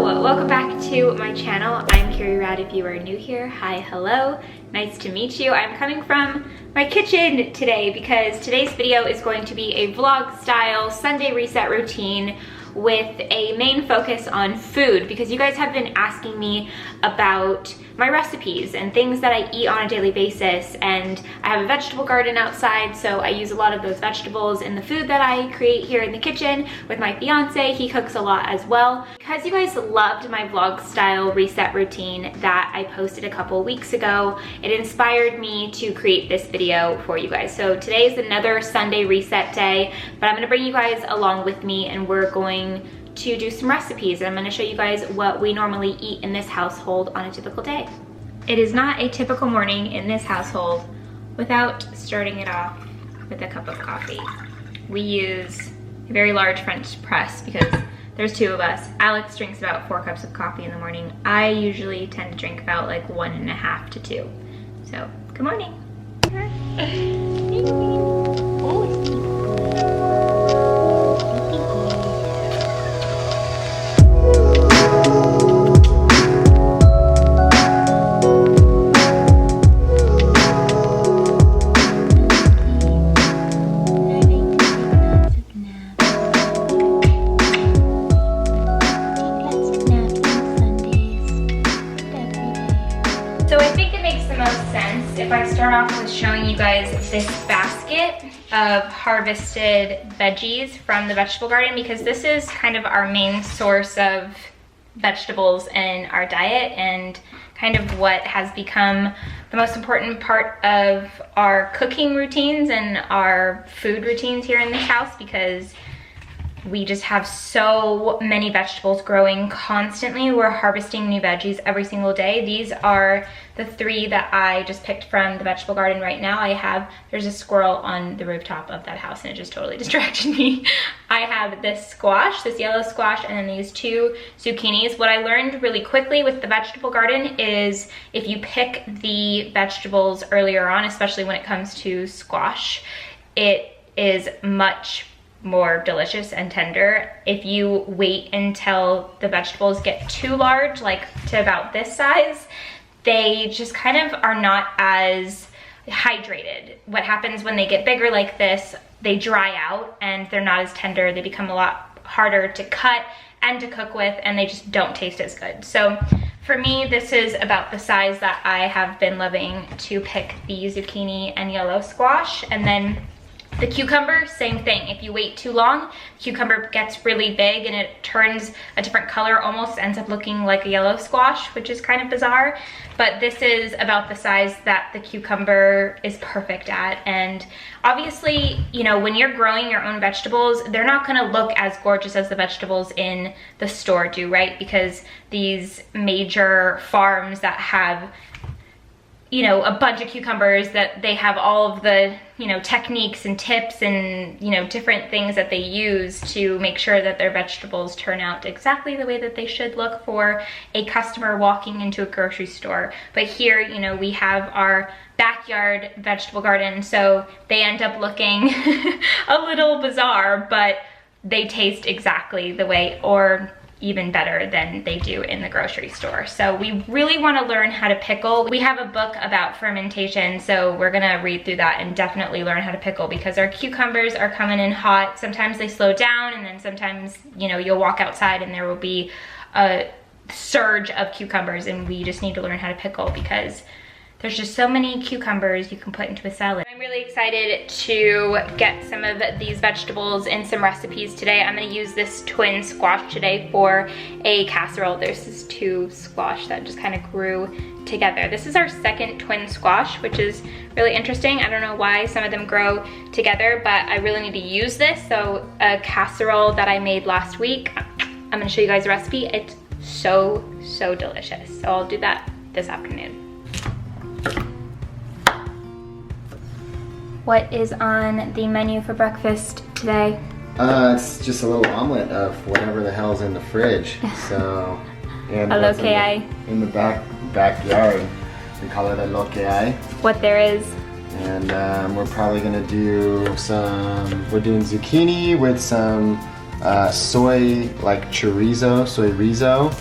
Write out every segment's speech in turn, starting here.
Welcome back to my channel. I'm Carrie Rad. If you are new here, hi, hello, nice to meet you. I'm coming from my kitchen today because today's video is going to be a vlog style Sunday reset routine with a main focus on food, because you guys have been asking me about my recipes and things that I eat on a daily basis, and I have a vegetable garden outside, so I use a lot of those vegetables in the food that I create here in the kitchen with my fiance. He cooks a lot as well. Because you guys loved my vlog style reset routine that I posted a couple weeks ago, it inspired me to create this video for you guys. So today is another Sunday reset day, but I'm gonna bring you guys along with me and we're going to do some recipes, and I'm going to show you guys what we normally eat in this household on a typical day. It is not a typical morning in this household without starting it off with a cup of coffee. We use a very large French press because there's two of us. Alex drinks about 4 cups of coffee in the morning. I usually tend to drink about like 1.5 to 2. So, good morning. If I start off with showing you guys this basket of harvested veggies from the vegetable garden, because this is kind of our main source of vegetables in our diet and kind of what has become the most important part of our cooking routines and our food routines here in this house, because we just have so many vegetables growing constantly. We're harvesting new veggies every single day. These are the 3 that I just picked from the vegetable garden right now. There's a squirrel on the rooftop of that house and it just totally distracted me. I have this squash, this yellow squash, and then these 2 zucchinis. What I learned really quickly with the vegetable garden is if you pick the vegetables earlier on, especially when it comes to squash, it is much more delicious and tender. If you wait until the vegetables get too large, like to about this size, they just kind of are not as hydrated. What happens when they get bigger like this, they dry out and they're not as tender. They become a lot harder to cut and to cook with, and they just don't taste as good. So for me, this is about the size that I have been loving to pick the zucchini and yellow squash. And then the cucumber, same thing. If you wait too long, cucumber gets really big and it turns a different color, almost ends up looking like a yellow squash, which is kind of bizarre. But this is about the size that the cucumber is perfect at. And obviously, you know, when you're growing your own vegetables, they're not gonna look as gorgeous as the vegetables in the store do, right? Because these major farms that have, you know, a bunch of cucumbers, that they have all of the, you know, techniques and tips and, you know, different things that they use to make sure that their vegetables turn out exactly the way that they should look for a customer walking into a grocery store. But here, you know, we have our backyard vegetable garden, so they end up looking a little bizarre, but they taste exactly the way, or even better than they do in the grocery store. So we really want to learn how to pickle. We have a book about fermentation, so we're gonna read through that and definitely learn how to pickle, because our cucumbers are coming in hot. Sometimes they slow down, and then sometimes, you know, you'll walk outside and there will be a surge of cucumbers, and we just need to learn how to pickle because there's just so many cucumbers you can put into a salad. I'm really excited to get some of these vegetables in some recipes today. I'm gonna use this twin squash today for a casserole. There's this 2 squash that just kind of grew together. This is our second twin squash, which is really interesting. I don't know why some of them grow together, but I really need to use this. So a casserole that I made last week, I'm gonna show you guys the recipe. It's so, so delicious. So I'll do that this afternoon. What is on the menu for breakfast today? It's just a little omelet of whatever the hell's in the fridge. So, and a loquei. In the backyard, we call it a loquei. What there is. And we're probably gonna do we're doing zucchini with some soy like chorizo, soy rizo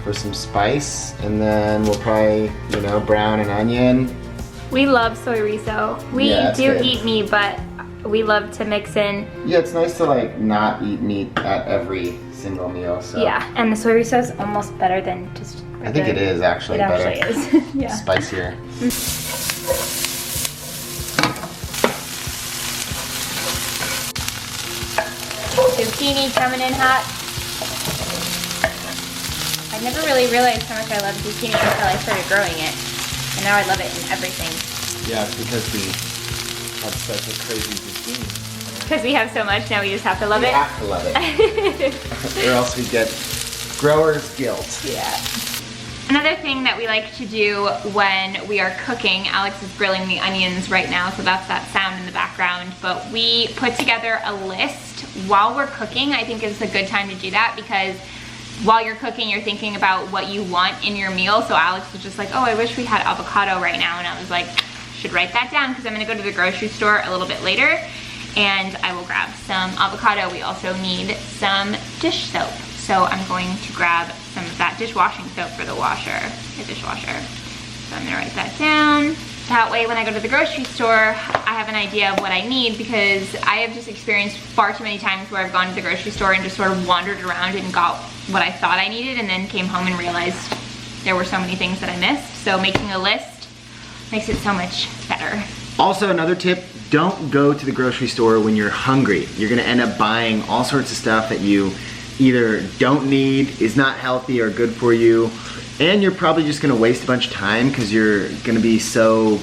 for some spice, and then we'll probably, you know, brown an onion. We love soy rizo. We Yeah, it's do good. eat meat, but we love to mix in. Yeah, it's nice to like not eat meat at every single meal. So Yeah, and the soy rizo is almost better than just. I think it is actually It better. actually is. Yeah. Spicier. Zucchini coming in hot. I never really realized how much I love zucchini until I started growing it, and now I love it in everything. Yeah, it's because we have such a crazy zucchini. Because we have so much, now we just have to love We it. have to love it, or else we get grower's guilt. Yeah. Another thing that we like to do when we are cooking, Alex is grilling the onions right now, so that's that sound in the background, but we put together a list while we're cooking. I think it's a good time to do that because while you're cooking, you're thinking about what you want in your meal. So Alex was just like, oh, I wish we had avocado right now. And I was like, should write that down because I'm gonna go to the grocery store a little bit later and I will grab some avocado. We also need some dish soap. So I'm going to grab some of that dishwashing soap for the dishwasher. So I'm gonna write that down. That way when I go to the grocery store, I have an idea of what I need because I have just experienced far too many times where I've gone to the grocery store and just sort of wandered around and got what I thought I needed and then came home and realized there were so many things that I missed. So making a list makes it so much better. Also, another tip, don't go to the grocery store when you're hungry. You're gonna end up buying all sorts of stuff that you either don't need, is not healthy or good for you, and you're probably just gonna waste a bunch of time because you're gonna be so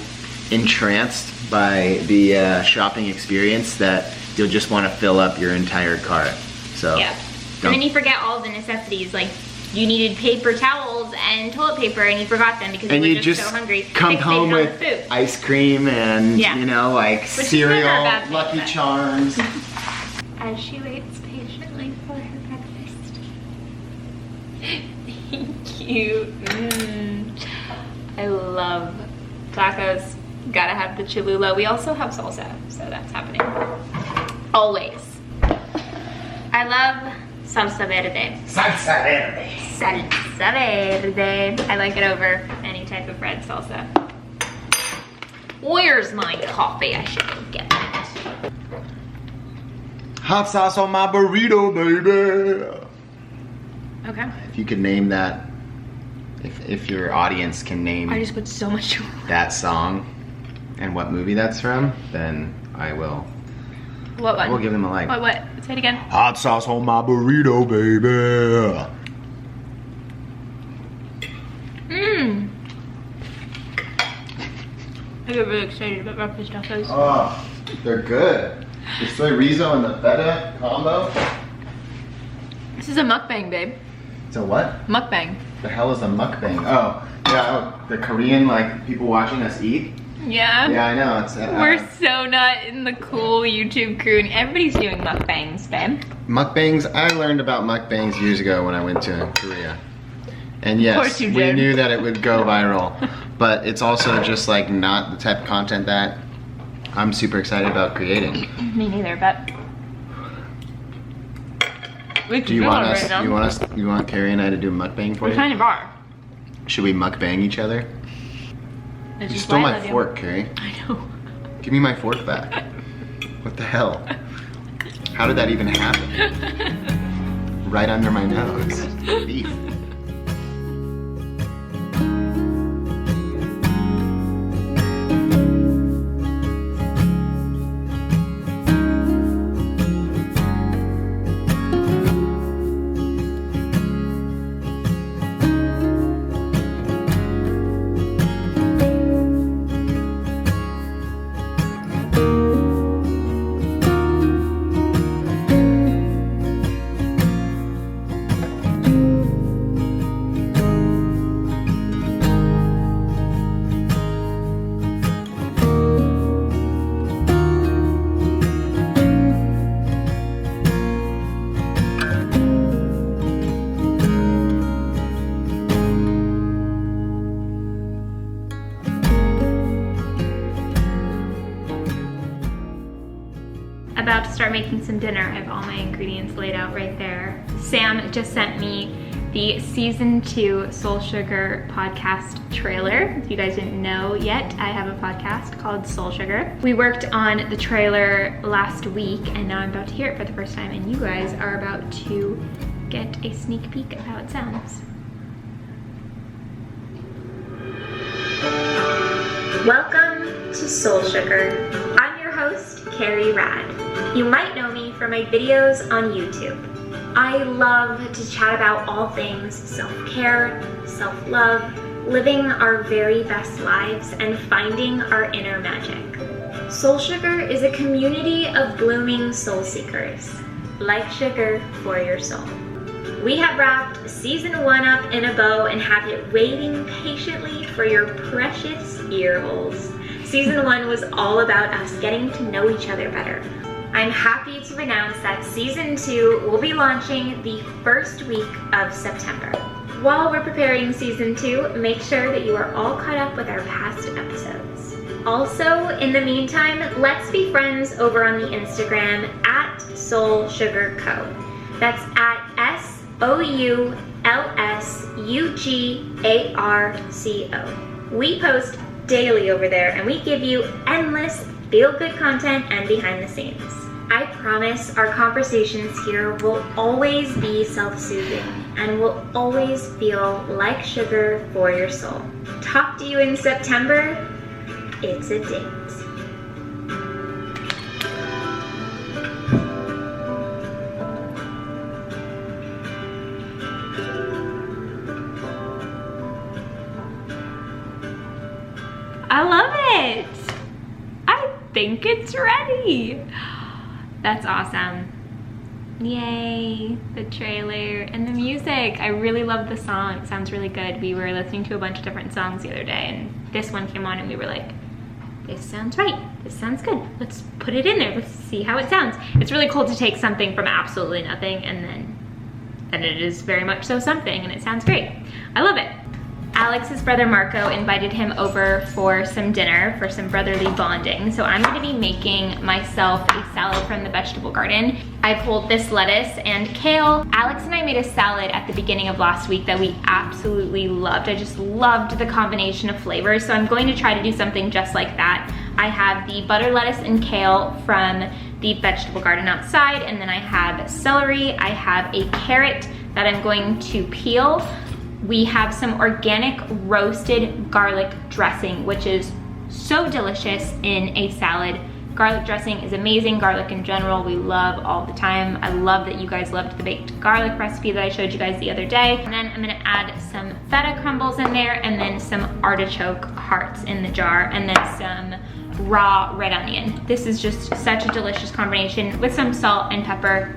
entranced by the shopping experience that you'll just wanna fill up your entire cart. So, Yeah. And then you forget all the necessities, like you needed paper towels and toilet paper and you forgot them because you were just so hungry. come home Fixated on with the food. ice cream and, Yeah. you know, like Which is never a cereal, bad thing, Lucky but- Charms. As she waits patiently for her breakfast. Thank you. I love tacos. Gotta have the Cholula. We also have salsa, so that's happening. Always. I love salsa verde. Salsa verde. Salsa verde. I like it over any type of red salsa. Where's my coffee? I should go get it. Hot sauce on my burrito, baby. Okay. If you could name that, if your audience can name I just put so much. that song and what movie that's from, then I will. What one? I will give them a like. What? Say it again. Hot sauce on my burrito, baby. Mmm. I get really excited about breakfast tacos. Oh, they're good. The soy rizo and the feta combo. This is a mukbang, babe. It's a what? Mukbang. The hell is a mukbang? Oh, yeah, oh, the Korean, like, people watching us eat? Yeah. Yeah, I know. It's We're so not in the cool YouTube crew, and everybody's doing mukbangs, babe. mukbangs. I learned about mukbangs years ago when I went to Korea. And Of course yes, you we did. knew that it would go viral. But it's also just like not the type of content that I'm super excited about creating. Me neither, but we Do you want us, you want Carrie and I to do a mukbang for We you? kind of are. Should we mukbang each other? This You is stole why I my love you. fork, Carrie. I know. Give me my fork back. What the hell? How did that even happen? Right under my nose. Beef. start making some dinner. I have all my ingredients laid out right there. Sam just sent me the season 2 Soul Sugar podcast trailer. If you guys didn't know yet, I have a podcast called Soul Sugar. We worked on the trailer last week and now I'm about to hear it for the first time, and you guys are about to get a sneak peek of how it sounds. Welcome to Soul Sugar. I'm your host, Carrie Rad. You might know me from my videos on YouTube. I love to chat about all things self-care, self-love, living our very best lives, and finding our inner magic. Soul Sugar is a community of blooming soul seekers, like sugar for your soul. We have wrapped season 1 up in a bow and have it waiting patiently for your precious ear holes. Season 1 was all about us getting to know each other better. I'm happy to announce that season 2 will be launching the first week of September. While we're preparing season 2, make sure that you are all caught up with our past episodes. Also, in the meantime, let's be friends over on the Instagram at Soul Sugar Co. That's at SOULSUGARCO. We post daily over there and we give you endless feel-good content and behind the scenes. I promise our conversations here will always be self-soothing and will always feel like sugar for your soul. Talk to you in September. It's a date. I love it. I think it's ready. That's awesome. Yay, the trailer and the music. I really love the song. It sounds really good. We were listening to a bunch of different songs the other day and this one came on and we were like, this sounds right. This sounds good. Let's put it in there. Let's see how it sounds. It's really cool to take something from absolutely nothing and it is very much so something and it sounds great. I love it. Alex's brother Marco invited him over for some dinner, for some brotherly bonding. So I'm gonna be making myself a salad from the vegetable garden. I pulled this lettuce and kale. Alex and I made a salad at the beginning of last week that we absolutely loved. I just loved the combination of flavors. So I'm going to try to do something just like that. I have the butter lettuce and kale from the vegetable garden outside, and then I have celery. I have a carrot that I'm going to peel. We have some organic roasted garlic dressing, which is so delicious in a salad. Garlic dressing is amazing. Garlic in general, we love all the time. I love that you guys loved the baked garlic recipe that I showed you guys the other day. And then I'm gonna add some feta crumbles in there and then some artichoke hearts in the jar and then some raw red onion. This is just such a delicious combination with some salt and pepper.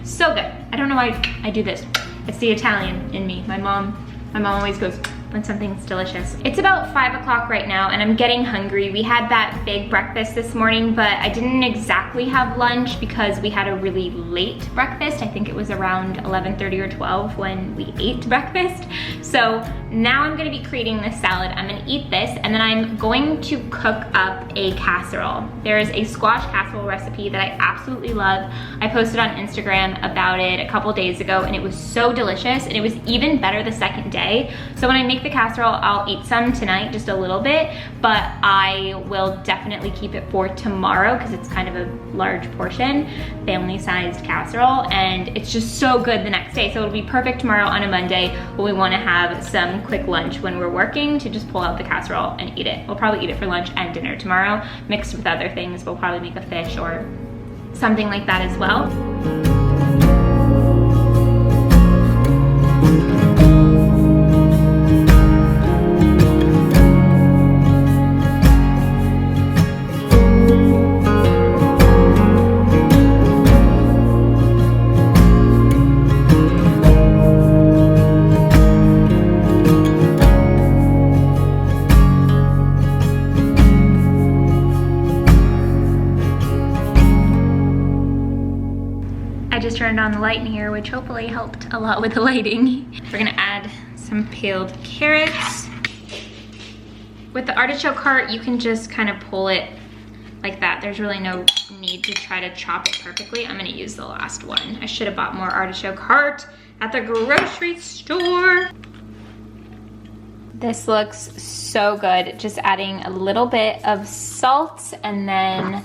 So good. I don't know why I do this. It's the Italian in me. My mom always goes, when something's delicious. It's about 5 o'clock right now and I'm getting hungry. We had that big breakfast this morning, but I didn't exactly have lunch because we had a really late breakfast. I think it was around 11:30 or 12 when we ate breakfast. So now I'm gonna be creating this salad. I'm gonna eat this and then I'm going to cook up a casserole. There is a squash casserole recipe that I absolutely love. I posted on Instagram about it a couple days ago and it was so delicious and it was even better the second day. So when I make the casserole, I'll eat some tonight, just a little bit, but I will definitely keep it for tomorrow because it's kind of a large portion, family-sized casserole, and it's just so good the next day. So it'll be perfect tomorrow on a Monday when we want to have some quick lunch when we're working to just pull out the casserole and eat it. We'll probably eat it for lunch and dinner tomorrow, mixed with other things. We'll probably make a fish or something like that as well. Turned on the light in here, which hopefully helped a lot with the lighting. We're gonna add some peeled carrots. With the artichoke heart, you can just kind of pull it like that. There's really no need need to try to chop it perfectly, I'm gonna use the last one. I should have bought more artichoke heart at the grocery store. This looks so good. Just adding a little bit of salt and then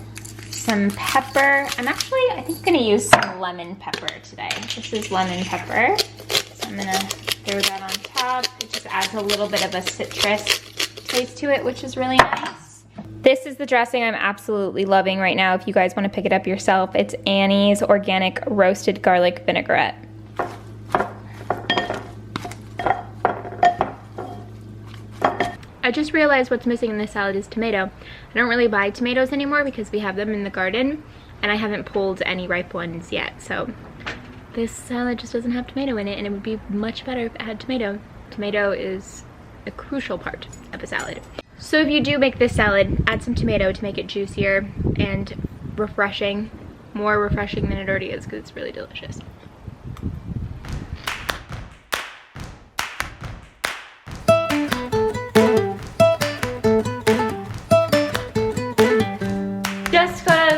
some pepper. I think gonna use some lemon pepper today. This is lemon pepper. So I'm gonna throw that on top. It just adds a little bit of a citrus taste to it, which is really nice. This is the dressing I'm absolutely loving right now. If you guys wanna pick it up yourself, it's Annie's Organic Roasted Garlic Vinaigrette. I just realized what's missing in this salad is tomato. I don't really buy tomatoes anymore because we have them in the garden and I haven't pulled any ripe ones yet. So this salad just doesn't have tomato in it, and it would be much better if it had tomato. Tomato is a crucial part of a salad. So if you do make this salad, add some tomato to make it juicier and refreshing. More refreshing than it already is because it's really delicious.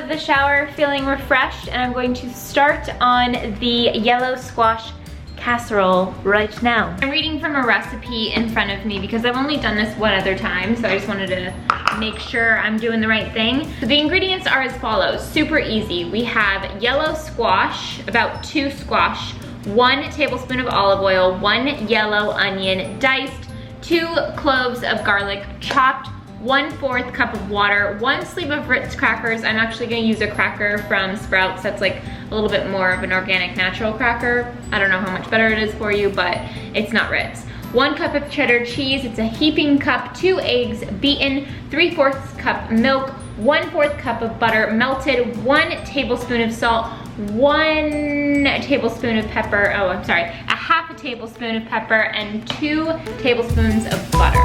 The shower feeling refreshed, and I'm going to start on the yellow squash casserole right now. I'm reading from a recipe in front of me because I've only done this one other time, so I just wanted to make sure I'm doing the right thing. So the ingredients are as follows, super easy. We have yellow squash, about 2 squash, 1 tablespoon of olive oil, 1 yellow onion diced, 2 cloves of garlic chopped, 1/4 cup of water, 1 sleeve of Ritz crackers. I'm actually gonna use a cracker from Sprouts that's like a little bit more of an organic natural cracker. I don't know how much better it is for you, but it's not Ritz. 1 cup of cheddar cheese, it's a heaping cup, 2 eggs beaten, 3/4 cup milk, 1/4 cup of butter melted, 1 tablespoon of salt, 1 tablespoon of pepper, oh I'm sorry, a 1/2 tablespoon of pepper, and 2 tablespoons of butter.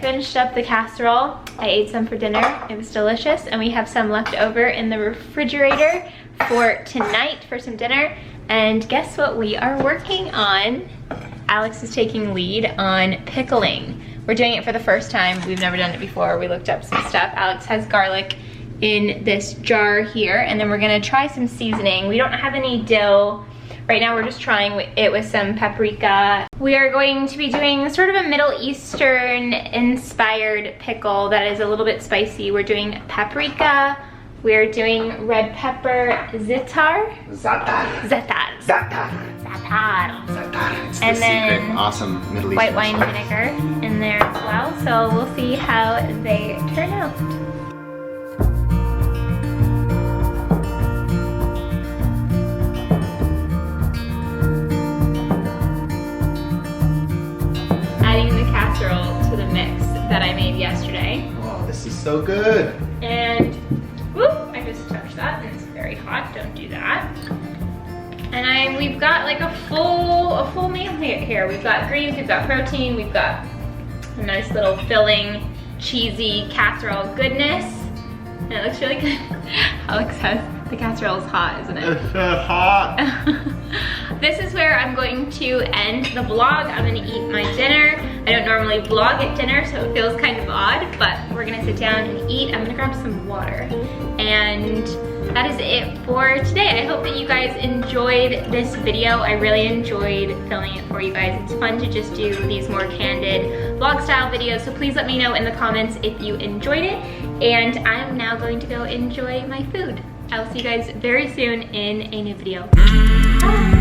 Finished up the casserole. I ate some for dinner. It was delicious, and we have some left over in the refrigerator for tonight for some dinner. And guess what we are working on? Alex is taking lead on pickling. We're doing it for the first time. We've never done it before. We looked up some stuff. Alex has garlic in this jar here, and then we're gonna try some seasoning. We don't have any dill. Right now we're just trying it with some paprika. We are going to be doing sort of a Middle Eastern inspired pickle that is a little bit spicy. We're doing paprika, we're doing red pepper za'atar. And then awesome Middle Eastern white wine vinegar in there as well. So we'll see how they turn out. To the mix that I made yesterday. Oh, this is so good. And whoop, I just touched that and it's very hot, don't do that. And we've got like a full meal here. We've got greens, we've got protein, we've got a nice little filling, cheesy casserole goodness. And it looks really good. Alex says the casserole is hot, isn't it? It's so hot. This is where I'm going to end the vlog. I'm gonna eat my dinner. I don't normally vlog at dinner, so it feels kind of odd, but we're gonna sit down and eat. I'm gonna grab some water. And that is it for today. I hope that you guys enjoyed this video. I really enjoyed filming it for you guys. It's fun to just do these more candid vlog style videos, so please let me know in the comments if you enjoyed it. And I'm now going to go enjoy my food. I'll see you guys very soon in a new video. Bye.